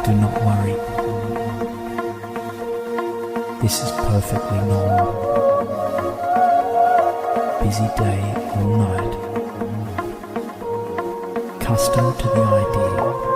Do not worry. This is perfectly normal. Busy day or night. Custom to the idea